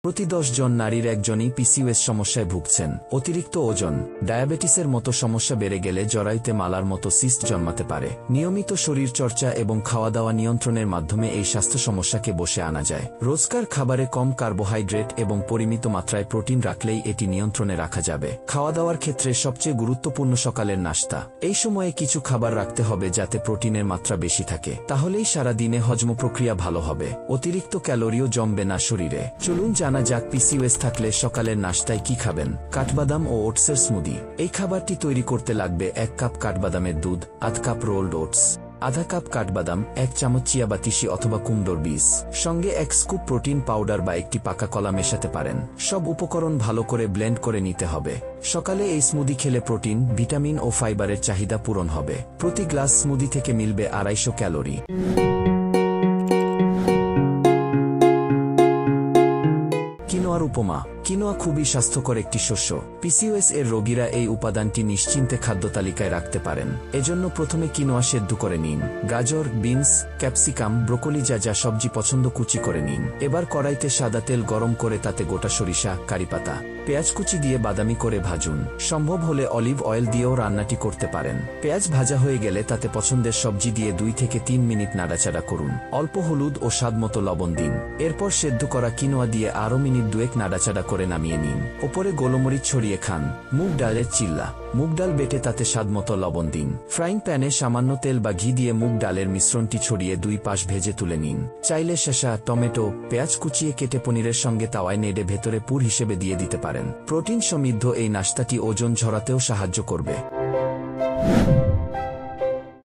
প্রতি 10 জন নারীর একজনই পিসিওএস সমস্যায় ভুগছেন। অতিরিক্ত ওজন, ডায়াবেটিসের মতো সমস্যা বেড়ে গেলে জরায়ুতে মালার মতো সিস্ট জন্মাতে পারে। নিয়মিত শরীর চর্চা এবং খাওয়া দাওয়া নিয়ন্ত্রণের মাধ্যমে এই স্বাস্থ্য সমস্যাকে বশে আনা যায়। রোজকার খাবারে কম কার্বোহাইড্রেট এবং পরিমিত মাত্রায় প্রোটিন রাখলেই এটি নিয়ন্ত্রণে রাখা যাবে। খাওয়া দাওয়ার ক্ষেত্রে সবচেয়ে গুরুত্বপূর্ণ সকালের নাস্তা। এই সময়ে কিছু খাবার রাখতে হবে যাতে প্রোটিনের মাত্রা বেশি থাকে, তাহলেই সারা দিনে হজম প্রক্রিয়া ভালো হবে। অতিরিক্ত ক্যালোরিও জমবে না শরীরে। চলুন জানা যাক পিসিওএস থাকলে সকালের নাশতায় কি খাবেন। কাঠবাদাম ও ওটসের স্মুদি। এই খাবারটি তৈরি করতে লাগবে 1 কাপ কাঠবাদামের দুধ, আধ কাপ রোলড ওটস, আধা কাপ কাঠবাদাম, 1 চামচ চিয়া বা তিসি অথবা কুমড়োর বীজ, সঙ্গে 1 স্কুপ প্রোটিন পাউডার বা একটি পাকা কলা মেশাতে পারেন। সব উপকরণ ভালো করে ব্লেন্ড করে নিতে হবে। সকালে এই স্মুদি খেলে প্রোটিন, ভিটামিন ও ফাইবারের চাহিদা পূরণ হবে। প্রতি গ্লাস স্মুদি থেকে মিলবে 250 ক্যালোরি। কিনোয়ার উপমা। কিনোয়া খুবই স্বাস্থ্যকর একটি শস্য। পিসিওএস এর রোগীরা এই উপাদানটি নিশ্চিন্তে খাদ্য তালিকায় রাখতে পারেন। এজন্য প্রথমে কিনোয়া সেদ্ধ করে নিন। গাজর, বিনস, ক্যাপসিকাম, ব্রোকলি যা যা সবজি পছন্দ কুচি করে নিন। এবার কড়াইতে সাদা তেল গরম করে তাতে গোটা সরিষা, কারিপাতা, পেঁয়াজ কুচি দিয়ে বাদামি করে ভাজুন। সম্ভব হলে অলিভ অয়েল দিয়েও রান্নাটি করতে পারেন। পেঁয়াজ ভাজা হয়ে গেলে তাতে পছন্দের সবজি দিয়ে 2 থেকে 3 মিনিট নাড়াচাড়া করুন। অল্প হলুদ ও স্বাদমতো লবণ দিন। এরপর সেদ্ধ করা কিনোয়া দিয়ে আরও মিনিট 2 নাড়াচাড়া করে নামিয়ে নিন। ওপরে গোলমরিচ ছড়িয়ে খান। মুগ ডালের চিল্লা। মুগ ডাল বেটে তাতে স্বাদমতো লবণ দিন। ফ্রাইং প্যানে সামান্য তেল বা ঘি দিয়ে মুগ ডালের মিশ্রণটি ছড়িয়ে 2 পাশ ভেজে তুলে নিন। চাইলে শসা, টমেটো, পেঁয়াজ কুচিয়ে কেটে পনিরের সঙ্গে তাওয়ায় নেড়ে ভেতরে পুর হিসেবে দিয়ে দিতে পারেন। প্রোটিন সমৃদ্ধ এই নাশতাটি ওজন ঝরাতেও সাহায্য করবে।